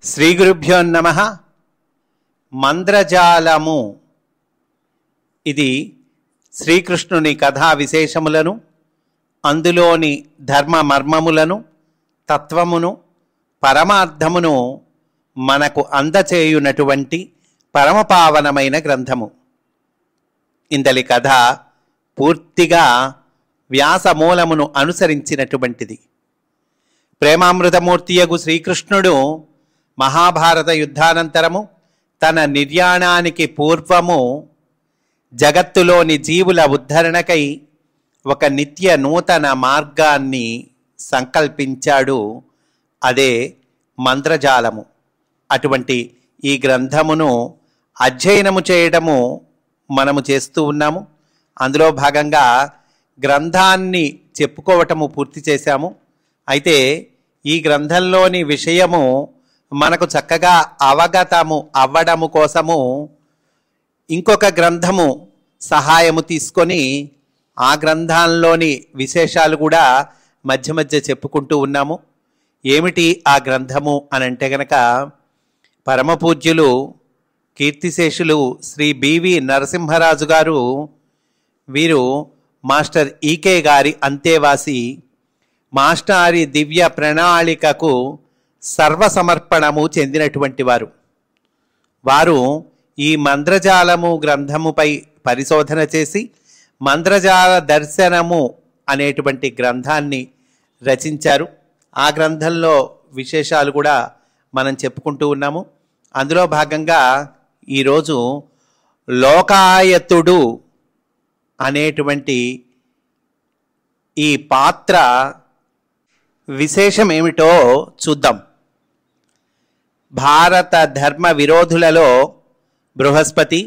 శ్రీ గురుభ్యో నమః. మంద్రజాలము ఇది శ్రీకృష్ణుని కథా విశేషములను, అందులోని ధర్మ మర్మములను, తత్వమును, పరమార్థమును మనకు అందచేయునటువంటి పరమపావనమైన గ్రంథము. ఇందలి కథ పూర్తిగా వ్యాసమూలమును అనుసరించినటువంటిది. ప్రేమామృతమూర్తియగు శ్రీకృష్ణుడు మహాభారత యుద్ధానంతరము తన నిర్యాణానికి పూర్వము జగత్తులోని జీవుల ఉద్ధరణకై ఒక నిత్య నూతన మార్గాన్ని సంకల్పించాడు. అదే మంత్రజాలము. అటువంటి ఈ గ్రంథమును అధ్యయనము చేయడము మనము చేస్తూ ఉన్నాము. అందులో భాగంగా గ్రంథాన్ని చెప్పుకోవటము పూర్తి చేశాము. అయితే ఈ గ్రంథంలోని విషయము మనకు చక్కగా అవగతము అవ్వడము కోసము ఇంకొక గ్రంథము సహాయము తీసుకొని ఆ గ్రంథంలోని విశేషాలు కూడా మధ్య మధ్య చెప్పుకుంటూ ఉన్నాము. ఏమిటి ఆ గ్రంథము అని అంటే గనక, పరమపూజ్యులు కీర్తిశేషులు శ్రీ బివి నరసింహరాజు గారు, వీరు మాస్టర్ ఈకే గారి అంతేవాసి, మాస్టారి దివ్య ప్రణాళికకు సర్వసమర్పణము చెందినటువంటి వారు. వారు ఈ మంత్రజాలము గ్రంథముపై పరిశోధన చేసి మంత్రజాల దర్శనము అనేటువంటి గ్రంథాన్ని రచించారు. ఆ గ్రంథంలో విశేషాలు కూడా మనం చెప్పుకుంటూ ఉన్నాము. అందులో భాగంగా ఈరోజు లోకాయతుడు అనేటువంటి ఈ పాత్ర విశేషం ఏమిటో చూద్దాం. భారత ధర్మ విరోధులలో బృహస్పతి,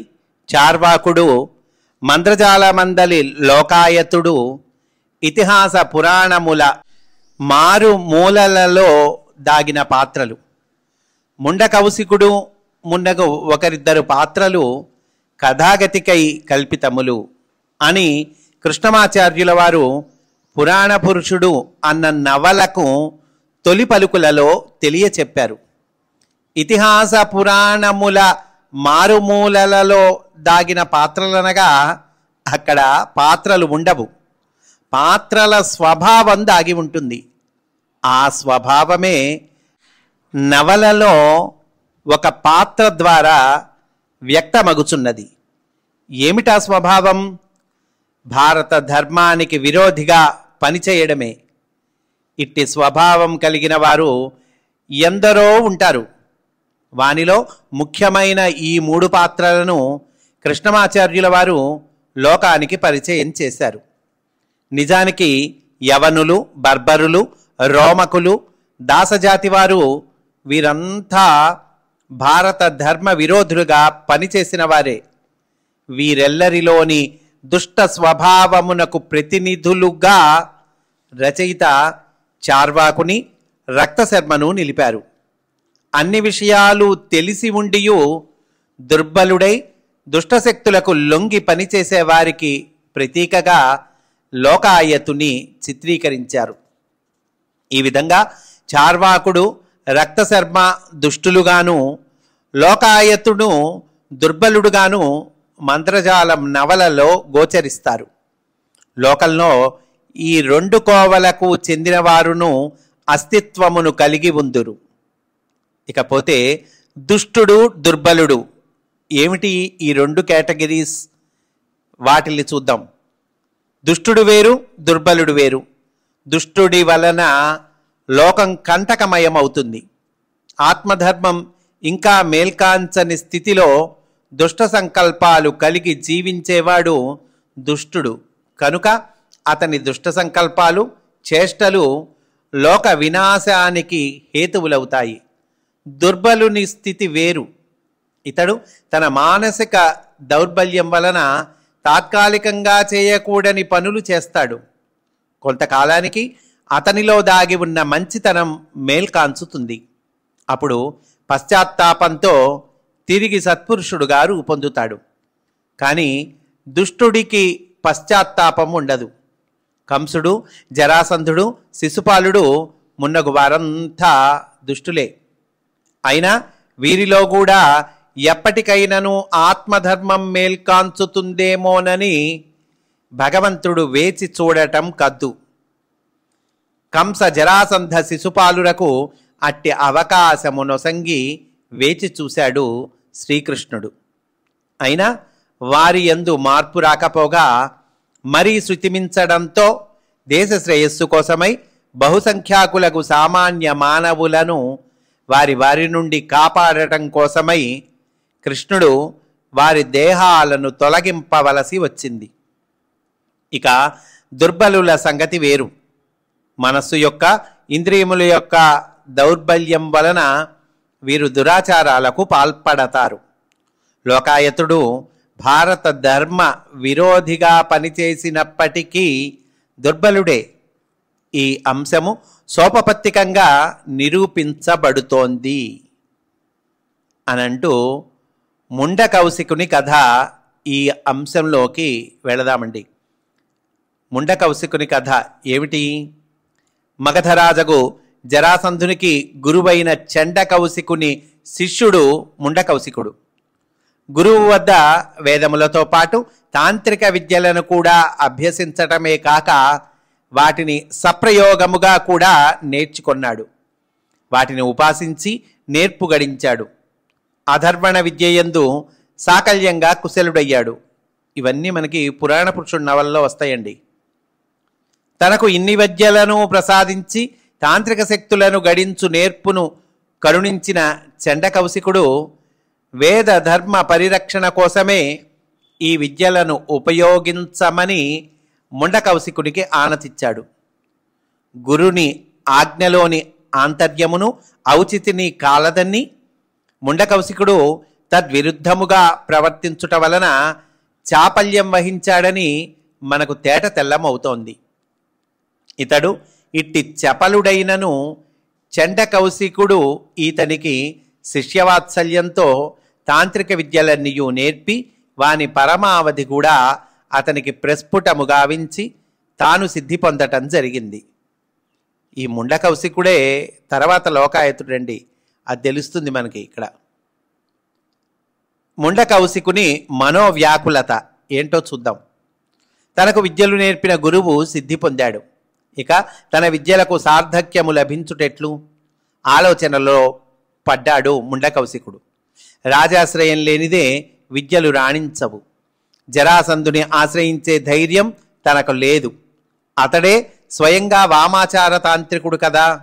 చార్వాకుడు, మంత్రజాల మందలి లోకాయతుడు ఇతిహాస పురాణముల మారు మూలలలో దాగిన పాత్రలు. ముండకౌశికుడు మున్నగు ఒకరిద్దరు పాత్రలు కథాగతికై కల్పితములు అని కృష్ణమాచార్యుల వారు పురాణ పురుషుడు అన్న నవలకు తొలి పలుకులలో తెలియచెప్పారు. ఇతిహాస పురాణముల మారుమూలలలో దాగిన పాత్రలనగా అక్కడ పాత్రలు ఉండవు, పాత్రల స్వభావం దాగి ఉంటుంది. ఆ స్వభావమే నవలలో ఒక పాత్ర ద్వారా వ్యక్తమగుచున్నది. ఏమిటా స్వభావం? భారత ధర్మానికి విరోధిగా పనిచేయడమే. ఇట్టి స్వభావం కలిగిన వారు ఎందరో ఉంటారు. వానిలో ముఖ్యమైన ఈ 3 పాత్రలను కృష్ణమాచార్యుల వారు లోకానికి పరిచయం చేశారు. నిజానికి యవనులు, బర్బరులు, రోమకులు, దాసజాతి వారు వీరంతా భారత ధర్మ విరోధులుగా పనిచేసిన వారే. వీరెల్లరిలోని దుష్ట స్వభావమునకు ప్రతినిధులుగా రచయిత చార్వాకుని, రక్తశర్మను నిలిపారు. అన్ని విషయాలు తెలిసి ఉండియు దుర్బలుడై దుష్టశక్తులకు లొంగి పనిచేసే వారికి ప్రతీకగా లోకాయతుని చిత్రీకరించారు. ఈ విధంగా చార్వాకుడు, రక్తశర్మ దుష్టులుగాను, లోకాయతుడు దుర్బలుడుగాను మంత్రజాలం నవలలో గోచరిస్తారు. లోకంలో ఈ 2 కోవలకు చెందిన వారును అస్తిత్వమును కలిగి ఉందురు. ఇకపోతే దుష్టుడు, దుర్బలుడు ఏమిటి? ఈ 2 కేటగిరీస్, వాటిని చూద్దాం. దుష్టుడు వేరు, దుర్బలుడు వేరు. దుష్టుడి వలన లోకం కంటకమయం అవుతుంది. ఆత్మధర్మం ఇంకా మేల్కాంచని స్థితిలో దుష్ట సంకల్పాలు కలిగి జీవించేవాడు దుష్టుడు. కనుక అతని దుష్ట సంకల్పాలు, చేష్టలు లోక వినాశానికి హేతువులవుతాయి. దుర్బలుని స్థితి వేరు. ఇతడు తన మానసిక దౌర్బల్యం వలన తాత్కాలికంగా చేయకూడని పనులు చేస్తాడు. కొంతకాలానికి అతనిలో దాగి ఉన్న మంచితనం మేల్కాంచుతుంది. అప్పుడు పశ్చాత్తాపంతో తిరిగి సత్పురుషుడుగా రూపొందుతాడు. కానీ దుష్టుడికి పశ్చాత్తాపం ఉండదు. కంసుడు, జరాసంధుడు, శిశుపాలుడు మున్నగు వారంతా దుష్టులే. అయినా వీరిలో కూడా ఎప్పటికైనాను ఆత్మధర్మం మేల్కాంచుతుందేమోనని భగవంతుడు వేచి చూడటం కద్దు. కంస జరాసంధ శిశుపాలురకు అట్టి అవకాశము నొసంగి వేచి చూశాడు శ్రీకృష్ణుడు. అయినా వారి యందు మార్పు రాకపోగా మరీ శృతిమించడంతో దేశ శ్రేయస్సు కోసమై బహుసంఖ్యాకులకు సామాన్య మానవులను వారి నుండి కాపాడటం కోసమై కృష్ణుడు వారి దేహాలను తొలగింపవలసి వచ్చింది. ఇక దుర్బలుల సంగతి వేరు. మనస్సు యొక్క ఇంద్రియముల యొక్క దౌర్బల్యం వలన వీరు దురాచారాలకు పాల్పడతారు. లోకాయతుడు భారత ధర్మ విరోధిగా పనిచేసినప్పటికీ దుర్బలుడే. ఈ అంశము సోపపత్తికంగా నిరూపించబడుతోంది అనంటూ ముండకౌశికుని కథ ఈ అంశంలోకి వెళదామండి. ముండకౌశికుని కథ ఏమిటి? మగధరాజగు జరాసంధునికి గురువైన చండకౌశికుని శిష్యుడు ముండకౌశికుడు. గురువు వద్ద వేదములతో పాటు తాంత్రిక విద్యలను కూడా అభ్యసించటమే కాక వాటిని సప్రయోగముగా కూడా నేర్చుకొన్నాడు. వాటిని ఉపాసించి నేర్పు గడించాడు. అధర్వణ విద్యయందు సాకల్యంగా కుశలుడయ్యాడు. ఇవన్నీ మనకి పురాణ పురుషుడు నవల్లో వస్తాయండి. తనకు ఇన్ని విద్యలను ప్రసాదించి తాంత్రిక శక్తులను గడించు నేర్పును కరుణించిన చండకౌశికుడు వేద ధర్మ పరిరక్షణ కోసమే ఈ విద్యలను ఉపయోగించమని ముండకౌశికునికి ఆనతిచ్చాడు. గురుని ఆజ్ఞలోని ఆంతర్యమును ఔచితిని కాలదన్ని ముండకౌశికుడు తద్విరుద్ధముగా ప్రవర్తించుట వలన చాపల్యం వహించాడని మనకు తేట తెల్లమవుతోంది. ఇతడు ఇట్టి చపలుడైనను చండకౌశికుడు ఈతనికి శిష్యవాత్సల్యంతో తాంత్రిక విద్యలన్నీయూ నేర్పి వాని పరమావధి కూడా అతనికి ప్రస్ఫుటము గావించి తాను సిద్ధి పొందటం జరిగింది. ఈ ముండకౌశికుడే తర్వాత లోకాయతుడండి. అది తెలుస్తుంది మనకి ఇక్కడ. ముండకౌశికుని మనోవ్యాకులత ఏంటో చూద్దాం. తనకు విద్యలు నేర్పిన గురువు సిద్ధి పొందాడు. ఇక తన విద్యలకు సార్థక్యము లభించుటెట్లు ఆలోచనలో పడ్డాడు ముండకౌశికుడు. రాజాశ్రయం లేనిదే విద్యలు రాణించవు. జరాసంధుని ఆశ్రయించే ధైర్యం తనకు లేదు. అతడే స్వయంగా వామాచార తాంత్రికుడు కదా.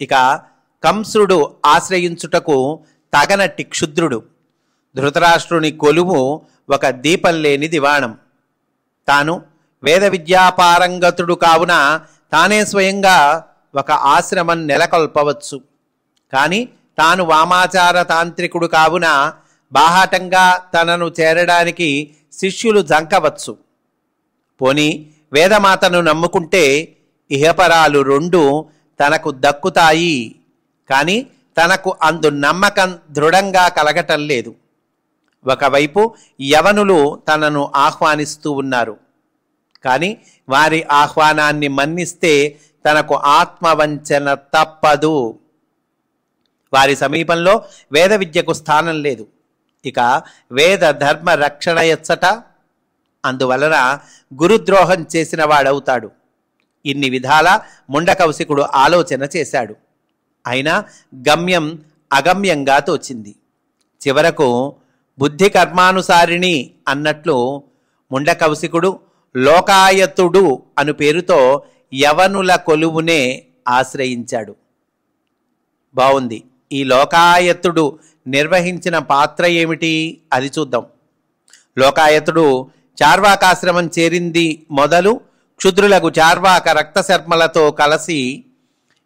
ఇక కంసుడు ఆశ్రయించుటకు తగనట్టి క్షుద్రుడు. ధృతరాష్ట్రుని కొలువు ఒక దీపం లేని దివాణం. తాను వేద విద్యాపారంగతుడు కావున తానే స్వయంగా ఒక ఆశ్రమం నెలకొల్పవచ్చు. కానీ తాను వామాచార తాంత్రికుడు కావున బాహాటంగా తనను చేరడానికి శిష్యులు జంకవచ్చు. పోని వేదమాతను నమ్ముకుంటే ఇహపరాలు రెండు తనకు దక్కుతాయి. కానీ తనకు అందు నమ్మకం దృఢంగా కలగటం లేదు. ఒకవైపు యవనులు తనను ఆహ్వానిస్తూ ఉన్నారు. కానీ వారి ఆహ్వానాన్ని మన్నిస్తే తనకు ఆత్మవంచన తప్పదు. వారి సమీపంలో వేద విద్యకు స్థానం లేదు. ఇక వేద ధర్మ రక్షణ ఎచ్చట. అందువలన గురుద్రోహం చేసిన వాడవుతాడు. ఇన్ని విధాల ముండకౌశికుడు ఆలోచన చేశాడు. అయినా గమ్యం అగమ్యంగా తోచింది. చివరకు బుద్ధి కర్మానుసారిణి అన్నట్లు ముండకౌశికుడు లోకాయతుడు అను పేరుతో యవనుల కొలువునే ఆశ్రయించాడు. బాగుంది. ఈ లోకాయతుడు నిర్వహించిన పాత్ర ఏమిటి అది చూద్దాం. లోకాయతుడు చార్వాకాశ్రమం చేరింది మొదలు క్షుద్రులకు చార్వాక రక్తశర్మలతో కలిసి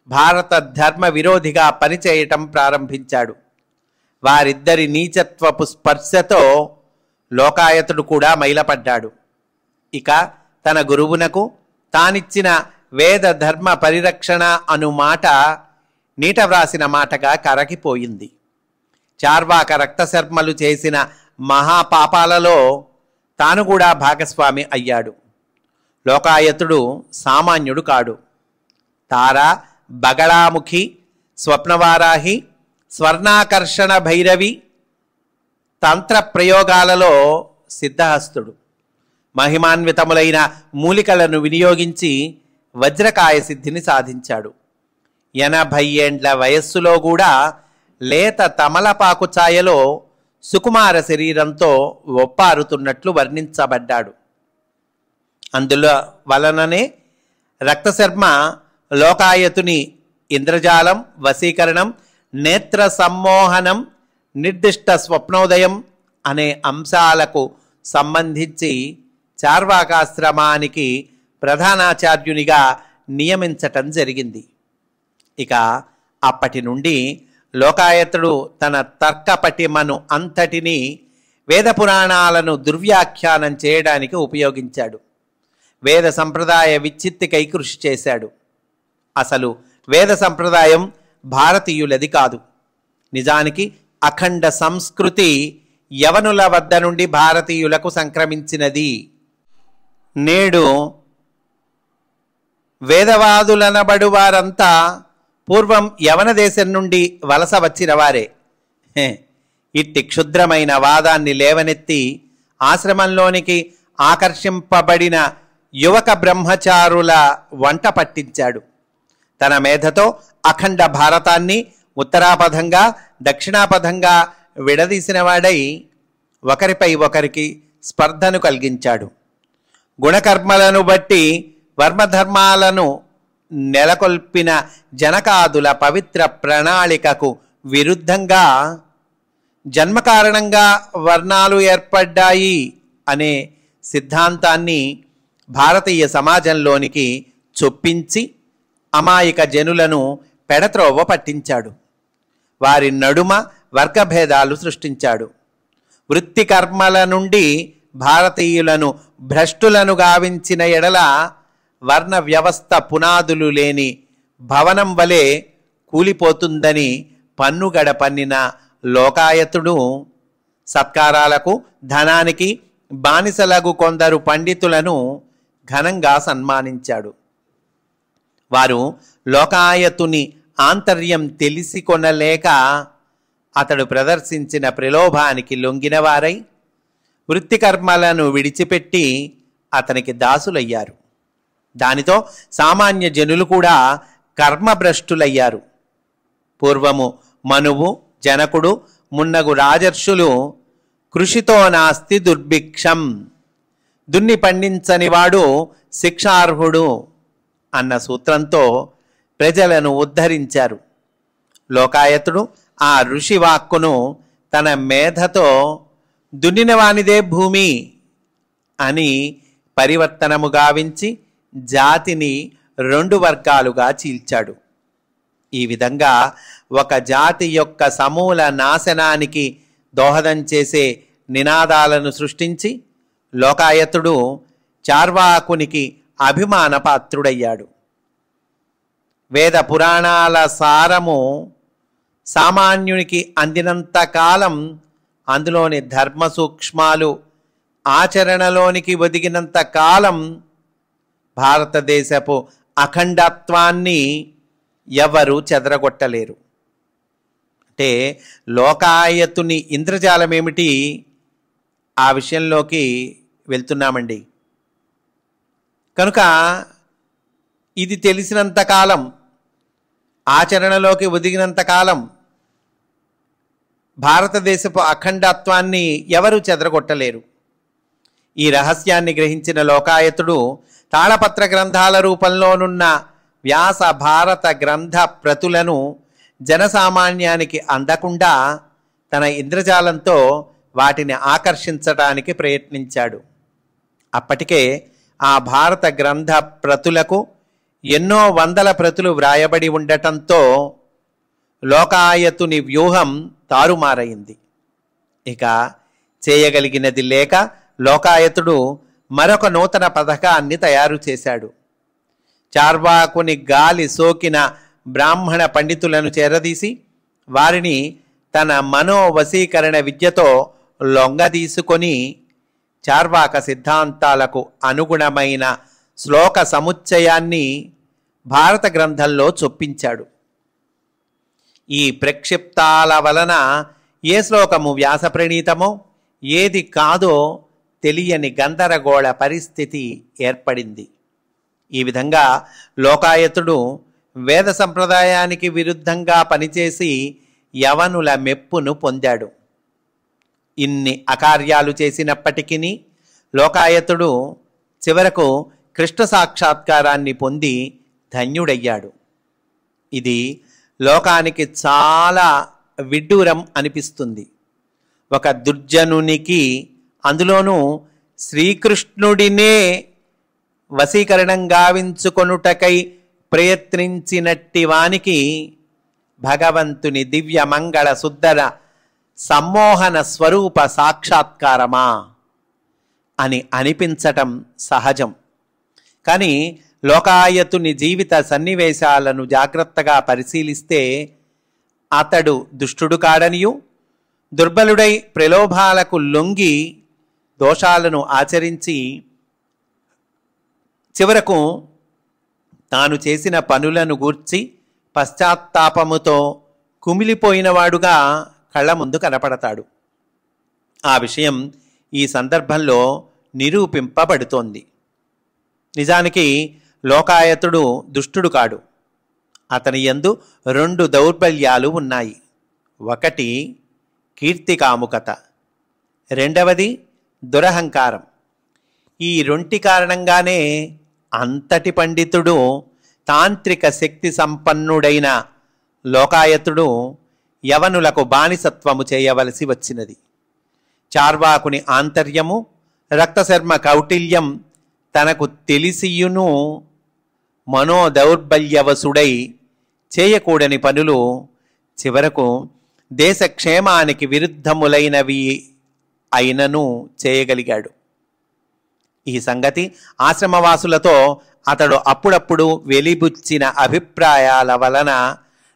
భారత ధర్మ విరోధిగా పనిచేయటం ప్రారంభించాడు. వారిద్దరి నీచత్వపు స్పర్శతో లోకాయతుడు కూడా మైలపడ్డాడు. ఇక తన గురువునకు తానిచ్చిన వేద ధర్మ పరిరక్షణ అను మాట నీట వ్రాసిన మాటగా కరగిపోయింది. చార్వాక రక్తశర్మలు చేసిన మహాపాపాలలో తాను కూడా భాగస్వామి అయ్యాడు. లోకాయతుడు సామాన్యుడు కాడు. తార, బగళాముఖి, స్వప్నవారాహి, స్వర్ణాకర్షణ భైరవి తంత్ర ప్రయోగాలలో సిద్ధహస్తుడు. మహిమాన్వితములైన మూలికలను వినియోగించి వజ్రకాయ సిద్ధిని సాధించాడు. 80 ఏండ్ల వయస్సులో కూడా లేత తమలపాకు ఛాయలో సుకుమార శరీరంతో ఒప్పారుతున్నట్లు వర్ణించబడ్డాడు. అందులో వలననే రక్తశర్మ లోకాయతుని ఇంద్రజాలం, వశీకరణం, నేత్ర సమ్మోహనం, నిర్దిష్ట స్వప్నోదయం అనే అంశాలకు సంబంధించి చార్వాకాశ్రమానికి ప్రధానాచార్యునిగా నియమించటం జరిగింది. ఇక అప్పటి నుండి లోకాయతుడు తన తర్కపటిమను అంతటినీ వేద పురాణాలను దుర్వ్యాఖ్యానం చేయడానికి ఉపయోగించాడు. వేద సంప్రదాయ విచ్చిత్తికై కృషి చేశాడు. అసలు వేద సంప్రదాయం భారతీయులది కాదు. నిజానికి అఖండ సంస్కృతి యవనుల వద్ద నుండి భారతీయులకు సంక్రమించినది. నేడు వేదవాదులనబడు వారంతా పూర్వం యవన దేశం నుండి వలస వచ్చిన వారే. ఇట్టి క్షుద్రమైన వాదాన్ని లేవనెత్తి ఆశ్రమంలోనికి ఆకర్షింపబడిన యువక బ్రహ్మచారుల వంట పట్టించాడు. తన మేధతో అఖండ భారతాన్ని ఉత్తరాపథంగా దక్షిణాపథంగా విడదీసిన వాడై ఒకరిపై ఒకరికి స్పర్ధను కలిగించాడు. గుణకర్మలను బట్టి వర్మధర్మాలను నెలకొల్పిన జనకాదుల పవిత్ర ప్రణాళికకు విరుద్ధంగా జన్మకారణంగా వర్ణాలు ఏర్పడ్డాయి అనే సిద్ధాంతాన్ని భారతీయ సమాజంలోనికి చొప్పించి అమాయక జనులను పెడత్రోవ పట్టించాడు. వారి నడుమ వర్గభేదాలు సృష్టించాడు. వృత్తి కర్మల నుండి భారతీయులను భ్రష్టులను గావించిన ఎడల వర్ణ వ్యవస్థ పునాదులు లేని భవనం వలె కూలిపోతుందని పన్నుగడ పన్నిన లోకాయతుడు సత్కారాలకు ధనానికి బానిసలగు కొందరు పండితులను ఘనంగా సన్మానించాడు. వారు లోకాయతుని ఆంతర్యం తెలిసి కొనలేక అతడు ప్రదర్శించిన ప్రలోభానికి లొంగినవారై వృత్తికర్మలను విడిచిపెట్టి అతనికి దాసులయ్యారు. దానితో సామాన్య జనులు కూడా కర్మభ్రష్టులయ్యారు. పూర్వము మనువు, జనకుడు మున్నగు రాజర్షులు కృషితో నాస్తి దుర్భిక్షం, దున్ని పండించని వాడు శిక్షార్హుడు అన్న సూత్రంతో ప్రజలను ఉద్ధరించారు. లోకాయతుడు ఆ ఋషి వాక్కును తన మేధతో దున్నినవానిదే భూమి అని పరివర్తనము గావించి జాతిని 2 వర్గాలుగా చీల్చాడు. ఈ విధంగా ఒక జాతి యొక్క సమూల నాశనానికి దోహదం చేసే నినాదాలను సృష్టించి లోకాయతుడు చార్వాకునికి అభిమాన పాత్రుడయ్యాడు. వేద పురాణాల సారము సామాన్యునికి అందినంత కాలం అందులోని ధర్మ సూక్ష్మాలు ఆచరణలోనికి ఒదిగినంత కాలం భారతదేశపు అఖండత్వాన్ని ఎవరు చెదరగొట్టలేరు. అంటే లోకాయతుని ఇంద్రజాలం ఏమిటి, ఆ విషయంలోకి వెళ్తున్నామండి. కనుక ఇది తెలిసినంత కాలం, ఆచరణలోకి ఒదిగినంత కాలం భారతదేశపు అఖండత్వాన్ని ఎవరు చెదరగొట్టలేరు. ఈ రహస్యాన్ని గ్రహించిన లోకాయతుడు తాళపత్ర గ్రంథాల రూపంలోనున్న వ్యాస భారత గ్రంథ ప్రతులను జనసామాన్యానికి అందకుండా తన ఇంద్రజాలంతో వాటిని ఆకర్షించడానికి ప్రయత్నించాడు. అప్పటికే ఆ భారత గ్రంథ ప్రతులకు ఎన్నో వందల ప్రతులు వ్రాయబడి ఉండటంతో లోకాయతుని వ్యూహం తారుమారైంది. ఇక చేయగలిగినది లేక లోకాయతుడు మరొక నూతన పథకాన్ని తయారు చేశాడు. చార్వాకుని గాలి సోకిన బ్రాహ్మణ పండితులను చేరదీసి వారిని తన మనోవశీకరణ విద్యతో లొంగదీసుకొని చార్వాక సిద్ధాంతాలకు అనుగుణమైన శ్లోక సముచ్చయాన్ని భారత గ్రంథంలో చొప్పించాడు. ఈ ప్రక్షిప్తాల వలన ఏ శ్లోకము వ్యాస ప్రణీతమో ఏది కాదో తెలియని గందరగోళ పరిస్థితి ఏర్పడింది. ఈ విధంగా లోకాయతుడు వేద సంప్రదాయానికి విరుద్ధంగా పనిచేసి యవనుల మెప్పును పొందాడు. ఇన్ని అకార్యాలు చేసినప్పటికీ లోకాయతుడు చివరకు కృష్ణ సాక్షాత్కారాన్ని పొంది ధన్యుడయ్యాడు. ఇది లోకానికి చాలా విడ్డూరం అనిపిస్తుంది. ఒక దుర్జనునికి, అందులోనూ శ్రీకృష్ణుడినే వశీకరణం గావించుకొనుటకై ప్రయత్నించినట్టి వానికి భగవంతుని దివ్య మంగళ సుందర సమ్మోహన స్వరూప సాక్షాత్కారమా అని అనిపించటం సహజం. కానీ లోకాయతుని జీవిత సన్నివేశాలను జాగ్రత్తగా పరిశీలిస్తే అతడు దుష్టుడు కాడనియు, దుర్బలుడై ప్రలోభాలకు లొంగి దోషాలను ఆచరించి చివరకు తాను చేసిన పనులను గూర్చి పశ్చాత్తాపముతో కుమిలిపోయినవాడుగా కళ్ళ ముందు కనపడతాడు. ఆ విషయం ఈ సందర్భంలో నిరూపింపబడుతోంది. నిజానికి లోకాయతుడు దుష్టుడు కాడు. అతని యందు 2 దౌర్బల్యాలు ఉన్నాయి. ఒకటి కీర్తికాముకత, రెండవది దురహంకారం. ఈ 2 కారణంగానే అంతటి పండితుడు, తాంత్రిక శక్తి సంపన్నుడైన లోకాయతుడు యవనులకు బానిసత్వము చేయవలసి వచ్చినది. చార్వాకుని ఆంతర్యము, రక్తశర్మ కౌటిల్యం తనకు తెలిసియును మనోదౌర్బల్యవసుడై చేయకూడని పనులు చివరకు దేశక్షేమానికి విరుద్ధములైనవి అయినను చేయగలిగాడు. ఈ సంగతి ఆశ్రమవాసులతో అతడు అప్పుడప్పుడు వెలిబుచ్చిన అభిప్రాయాల వలన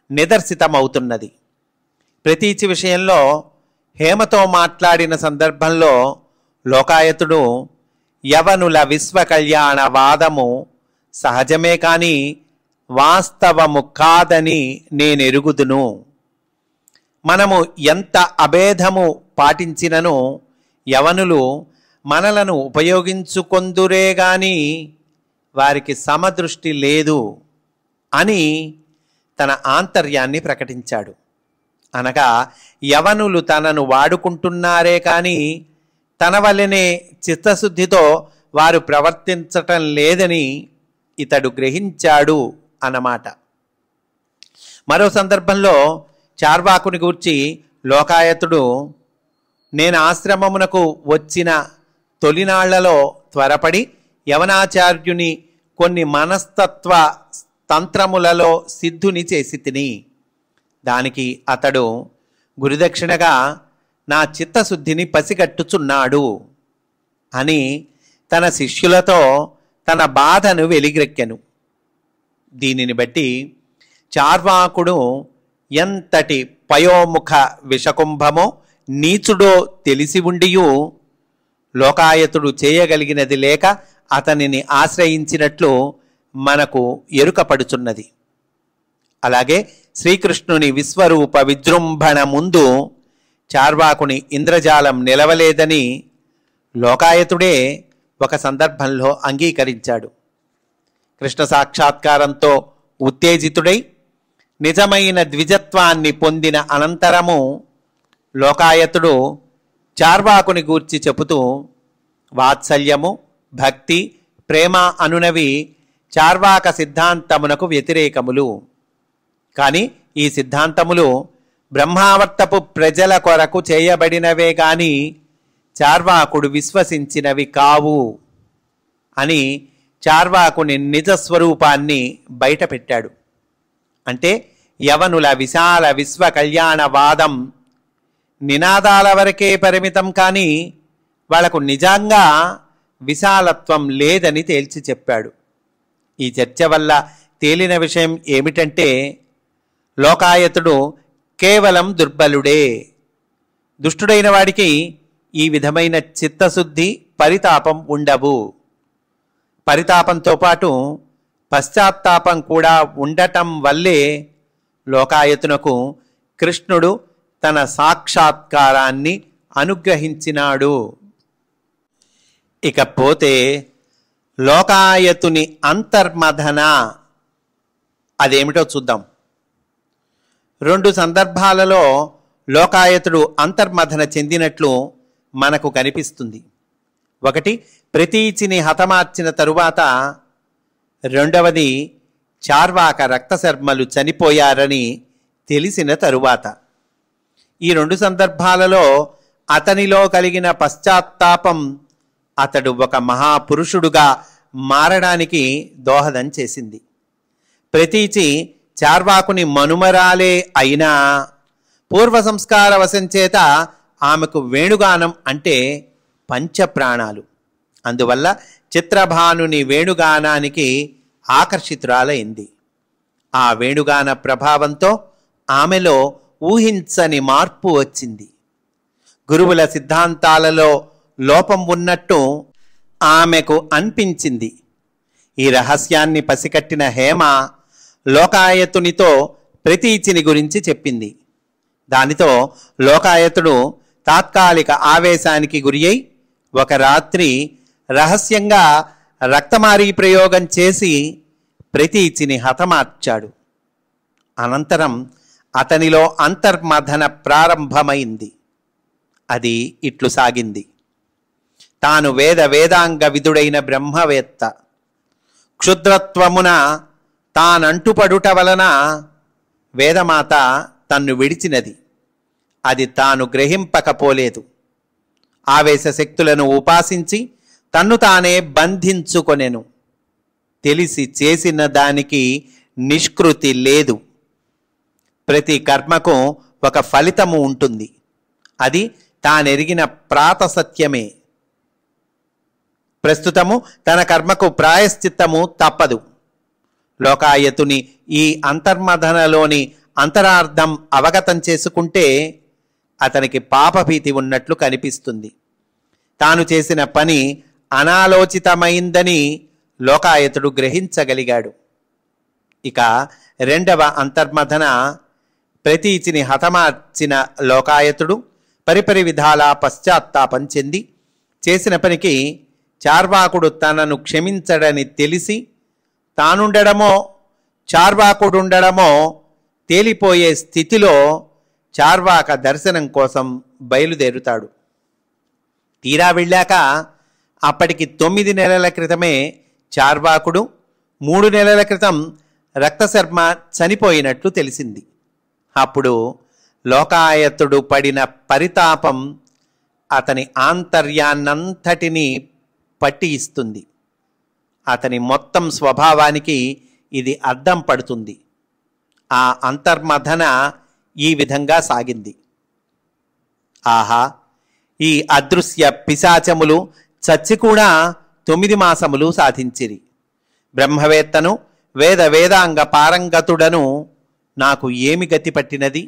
నిదర్శితమవుతున్నది. ప్రతీచి విషయంలో హేమతో మాట్లాడిన సందర్భంలో లోకాయతుడు యవనుల విశ్వకళ్యాణ వాదము సహజమే కాని వాస్తవము కాదని నేనెరుగుదును. మనము ఎంత అభేదము పాటించినను యవనులు మనలను ఉపయోగించుకొందురే గాని వారికి సమదృష్టి లేదు అని తన ఆంతర్యాన్ని ప్రకటించాడు. అనగా యవనులు తనను వాడుకుంటున్నారే కానీ తన వల్లనే చిత్తశుద్ధితో వారు ప్రవర్తించటం లేదని ఇతడు గ్రహించాడు అన్నమాట. మరో సందర్భంలో చార్వాకుని గూర్చి లోకాయతుడు, నేను ఆశ్రమమునకు వచ్చిన తొలినాళ్లలో త్వరపడి యవనాచార్యుని కొన్ని మనస్తత్వ తంత్రములలో సిద్ధుని చేసి తిని, దానికి అతడు గురుదక్షిణగా నా చిత్తశుద్ధిని పసిగట్టుచున్నాడు అని తన శిష్యులతో తన బాధను వెలిగ్రెక్కెను. దీనిని బట్టి చార్వాకుడు ఎంతటి పయోముఖ విషకుంభమో నీచుడో తెలిసి ఉండియు లోకాయతుడు చేయగలిగినది లేక అతనిని ఆశ్రయించినట్లు మనకు ఎరుకపడుచున్నది. అలాగే శ్రీకృష్ణుని విశ్వరూప విజృంభణ ముందు చార్వాకుని ఇంద్రజాలం నిలవలేదని లోకాయతుడే ఒక సందర్భంలో అంగీకరించాడు. కృష్ణ సాక్షాత్కారంతో ఉత్తేజితుడై నిజమైన ద్విజత్వాన్ని పొందిన అనంతరము లోకాయతుడు చార్వాకుని గూర్చి చెబుతూ, వాత్సల్యము, భక్తి, ప్రేమ అనునవి చార్వాక సిద్ధాంతమునకు వ్యతిరేకములు. కానీ ఈ సిద్ధాంతములు బ్రహ్మావర్తపు ప్రజల కొరకు చేయబడినవే గాని చార్వాకుడు విశ్వసించినవి కావు అని చార్వాకుని నిజస్వరూపాన్ని బయటపెట్టాడు. అంటే యవనుల విశాల విశ్వ కళ్యాణవాదం నినాదాల వరకే పరిమితం కానీ వాళ్లకు నిజంగా విశాలత్వం లేదని తేల్చి చెప్పాడు. ఈ చర్చ వల్ల తేలిన విషయం ఏమిటంటే లోకాయతుడు కేవలం దుర్బలుడే. దుష్టుడైన వాడికి ఈ విధమైన చిత్తశుద్ధి, పరితాపం ఉండవు. పరితాపంతో పాటు పశ్చాత్తాపం కూడా ఉండటం వల్లే లోకాయతునకు కృష్ణుడు తన సాక్షాత్కారాన్ని అనుగ్రహించినాడు. ఇకపోతే లోకాయతుని అంతర్మథన అదేమిటో చూద్దాం. 2 సందర్భాలలో లోకాయతుడు అంతర్మథన చెందినట్లు మనకు కనిపిస్తుంది. ఒకటి ప్రతీచిని హతమార్చిన తరువాత, రెండవది చార్వాక రక్తశర్మలు చనిపోయారని తెలిసిన తరువాత. ఈ 2 సందర్భాలలో అతనిలో కలిగిన పశ్చాత్తాపం అతడు ఒక మహాపురుషుడుగా మారడానికి దోహదం చేసింది. ప్రతీచి చార్వాకుని మనుమరాలే అయినా పూర్వ సంస్కార వశం చేత ఆమెకు వేణుగానం అంటే పంచప్రాణాలు. అందువల్ల చిత్రభానుని వేణుగానానికి ఆకర్షితురాలైంది. ఆ వేణుగాన ప్రభావంతో ఆమెలో ఊహించని మార్పు వచ్చింది. గురువుల సిద్ధాంతాలలో లోపం ఉన్నట్టు ఆమెకు అనిపించింది. ఈ రహస్యాన్ని పసికట్టిన హేమ లోకాయతునితో ప్రతీచిని గురించి చెప్పింది. దానితో లోకాయతుడు తాత్కాలిక ఆవేశానికి గురి అయి ఒక రాత్రి రహస్యంగా రక్తమారీ ప్రయోగం చేసి ప్రతీచిని హతమార్చాడు. అనంతరం అతనిలో అంతర్మథన ప్రారంభమైంది. అది ఇట్లు సాగింది. తాను వేదాంగ విదుడైన బ్రహ్మవేత్త. క్షుద్రత్వమున తానంటుపడుట వలన వేదమాత తన్ను విడిచినది. అది తాను గ్రహింపకపోలేదు. ఆవేశ శక్తులను ఉపాసించి తన్ను తానే బంధించుకొనెను. తెలిసి చేసిన దానికి నిష్కృతి లేదు. ప్రతి కర్మకు ఒక ఫలితము ఉంటుంది. అది తానెరిగిన ప్రాతసత్యమే. ప్రస్తుతము తన కర్మకు ప్రాయశ్చిత్తము తప్పదు. లోకాయతుని ఈ అంతర్మథనలోని అంతరార్థం అవగతం చేసుకుంటే అతనికి పాపభీతి ఉన్నట్లు కనిపిస్తుంది. తాను చేసిన పని అనాలోచితమైందని లోకాయతుడు గ్రహించగలిగాడు. ఇక రెండవ అంతర్మథన ప్రతీచిని హతమార్చిన లోకాయతుడు పరిపరి విధాలా పశ్చాత్తాపం చెంది చేసిన పనికి చార్వాకుడు తనను క్షమించడని తెలిసి తానుండడమో చార్వాకుడుండడమో తేలిపోయే స్థితిలో చార్వాక దర్శనం కోసం బయలుదేరుతాడు. తీరా వెళ్ళాక అప్పటికి 9 నెలల క్రితమే చార్వాకుడు, 3 నెలల క్రితం రక్తశర్మ చనిపోయినట్లు తెలిసింది. అప్పుడు లోకాయతుడు పడిన పరితాపం అతని ఆంతర్యాన్నంతటినీ పట్టి ఇస్తుంది. అతని మొత్తం స్వభావానికి ఇది అద్దం పడుతుంది. ఆ అంతర్మథన ఈ విధంగా సాగింది. ఆహా, ఈ అదృశ్య పిశాచములు చచ్చి కూడా 9 మాసములు సాధించిరి. బ్రహ్మవేత్తను వేదాంగ పారంగతుడను నాకు ఏమి గతి పట్టినది?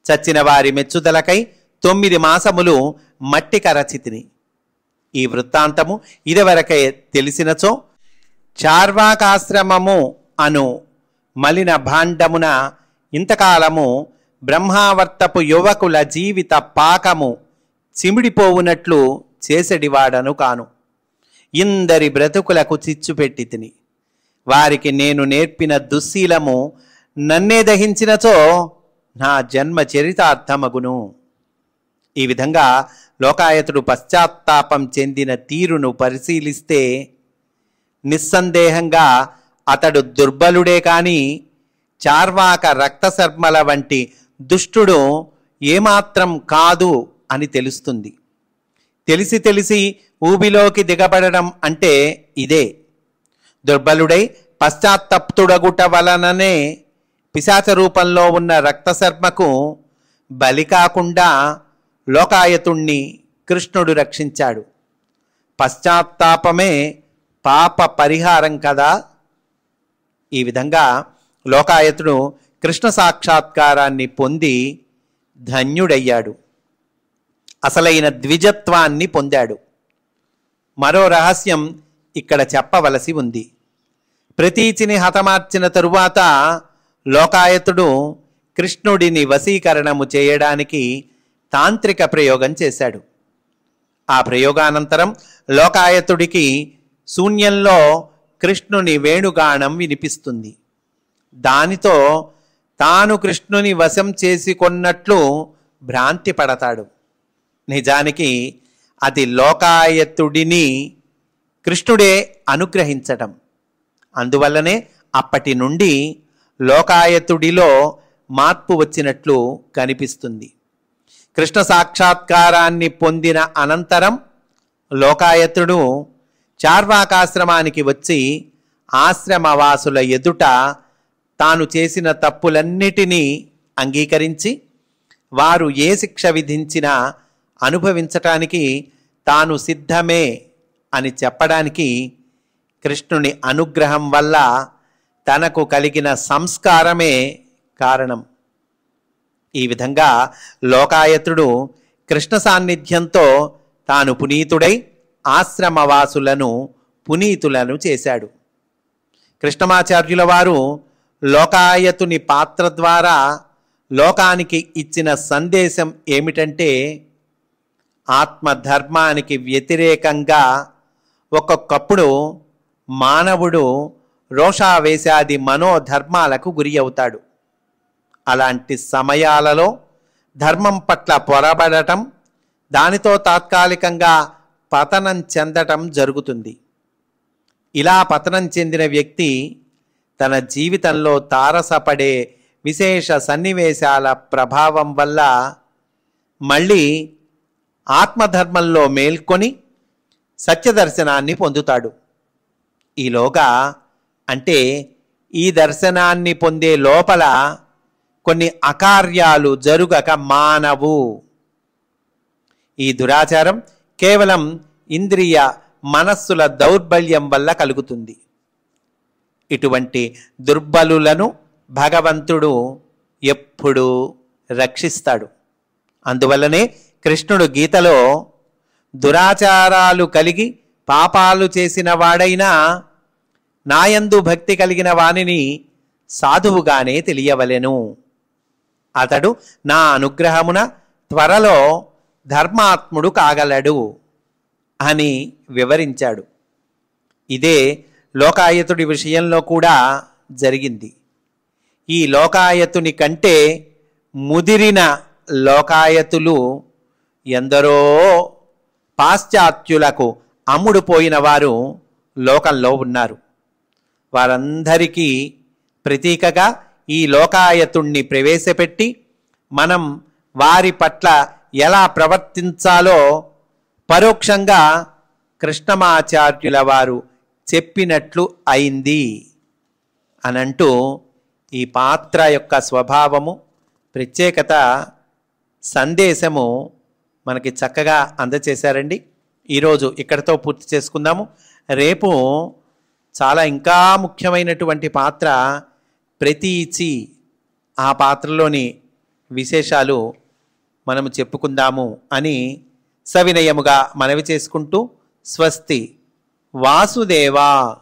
చచ్చిన వారి మెచ్చుదలకై 9 మాసములు మట్టి కరచితిని. ఈ వృత్తాంతము ఇదివరకే తెలిసినచో చార్వాకాశ్రమము అను మలిన భాండమున ఇంతకాలము బ్రహ్మావర్తపు యువకుల జీవిత పాకము చిమిడిపోవునట్లు చేసెడివాడను కాను. ఇందరి బ్రతుకులకు చిచ్చు పెట్టి తిని వారికి నేను నేర్పిన దుశ్శీలము నన్నే దహించినచో నా జన్మ చరితార్థమగును. ఈ విధంగా లోకాయతుడు పశ్చాత్తాపం చెందిన తీరును పరిశీలిస్తే నిస్సందేహంగా అతడు దుర్బలుడే కాని చార్వాక రక్తశర్మల వంటి దుష్టుడు ఏమాత్రం కాదు అని తెలుస్తుంది. తెలిసి ఊబిలోకి దిగబడడం అంటే ఇదే. దుర్బలుడై పశ్చాత్తప్తుడగుట వలననే పిశాచ రూపంలో ఉన్న రక్తశర్మకు బలి కాకుండా లోకాయతుణ్ణి కృష్ణుడు రక్షించాడు. పశ్చాత్తాపమే పాప పరిహారం కదా. ఈ విధంగా లోకాయతుడు కృష్ణ సాక్షాత్కారాన్ని పొంది ధన్యుడయ్యాడు. అసలైన ద్విజత్వాన్ని పొందాడు. మరో రహస్యం ఇక్కడ చెప్పవలసి ఉంది. ప్రతీచిని హతమార్చిన తరువాత లోకాయతుడు కృష్ణుడిని వశీకరణము చేయడానికి తాంత్రిక ప్రయోగం చేశాడు. ఆ ప్రయోగానంతరం లోకాయతుడికి శూన్యంలో కృష్ణుని వేణుగానం వినిపిస్తుంది. దానితో తాను కృష్ణుని వశం చేసుకొన్నట్లు భ్రాంతి పడతాడు. నిజానికి అది లోకాయతుడిని కృష్ణుడే అనుగ్రహించటం. అందువల్లనే అప్పటి నుండి లోకాయతుడిలో మార్పు వచ్చినట్లు కనిపిస్తుంది. కృష్ణ సాక్షాత్కారాన్ని పొందిన అనంతరం లోకాయతుడు చార్వాకాశ్రమానికి వచ్చి ఆశ్రమవాసుల ఎదుట తాను చేసిన తప్పులన్నిటినీ అంగీకరించి వారు ఏ శిక్ష విధించినా అనుభవించటానికి తాను సిద్ధమే అని చెప్పడానికి కృష్ణుని అనుగ్రహం వల్ల తనకు కలిగిన సంస్కారమే కారణం. ఈ విధంగా లోకాయతుడు కృష్ణ సాన్నిధ్యంతో తాను పునీతుడై ఆశ్రమవాసులను పునీతులను చేశాడు. కృష్ణమాచార్యుల వారు లోకాయతుని పాత్ర ద్వారా లోకానికి ఇచ్చిన సందేశం ఏమిటంటే, ఆత్మధర్మానికి వ్యతిరేకంగా ఒక్కొక్కప్పుడు మానవుడు రోషావేశాది మనోధర్మాలకు గురి అవుతాడు. అలాంటి సమయాలలో ధర్మం పట్ల పొరబడటం, దానితో తాత్కాలికంగా పతనం చెందటం జరుగుతుంది. ఇలా పతనం చెందిన వ్యక్తి తన జీవితంలో తారసపడే విశేష సన్నివేశాల ప్రభావం వల్ల మళ్ళీ ఆత్మధర్మంలో మేల్కొని సత్యదర్శనాన్ని పొందుతాడు. ఈలోగా అంటే ఈ దర్శనాన్ని పొందే లోపల కొన్ని అకార్యాలు జరుగక మానవు. ఈ దురాచారం కేవలం ఇంద్రియ మనస్సుల దౌర్బల్యం వల్ల కలుగుతుంది. ఇటువంటి దుర్బలులను భగవంతుడు ఎప్పుడూ రక్షిస్తాడు. అందువల్లనే కృష్ణుడు గీతలో దురాచారాలు కలిగి పాపాలు చేసిన వాడైనా నాయందు భక్తి కలిగిన వానిని సాధువుగానే తెలియవలెను. అతడు నా అనుగ్రహమున త్వరలో ధర్మాత్ముడు కాగలడు అని వివరించాడు. ఇదే లోకాయతుడి విషయంలో కూడా జరిగింది. ఈ లోకాయతుని కంటే ముదిరిన లోకాయతులు ఎందరో పాశ్చాత్యులకు అమ్ముడుపోయిన వారు లోకంలో ఉన్నారు. వారందరికీ ప్రతీకగా ఈ లోకాయతుణ్ణి ప్రవేశపెట్టి మనం వారి పట్ల ఎలా ప్రవర్తించాలో పరోక్షంగా కృష్ణమాచార్యుల వారు చెప్పినట్లు అయింది అనంటూ ఈ పాత్ర యొక్క స్వభావము, ప్రత్యేకత, సందేశము మనకి చక్కగా అందచేశారండి. ఈరోజు ఇక్కడితో పూర్తి చేసుకుందాము. రేపు చాలా ఇంకా ముఖ్యమైనటువంటి పాత్ర ప్రతీచి, ఆ పాత్రలోని విశేషాలు మనము చెప్పుకుందాము అని సవినయముగా మనవి చేసుకుంటూ స్వస్తి. వాసుదేవా.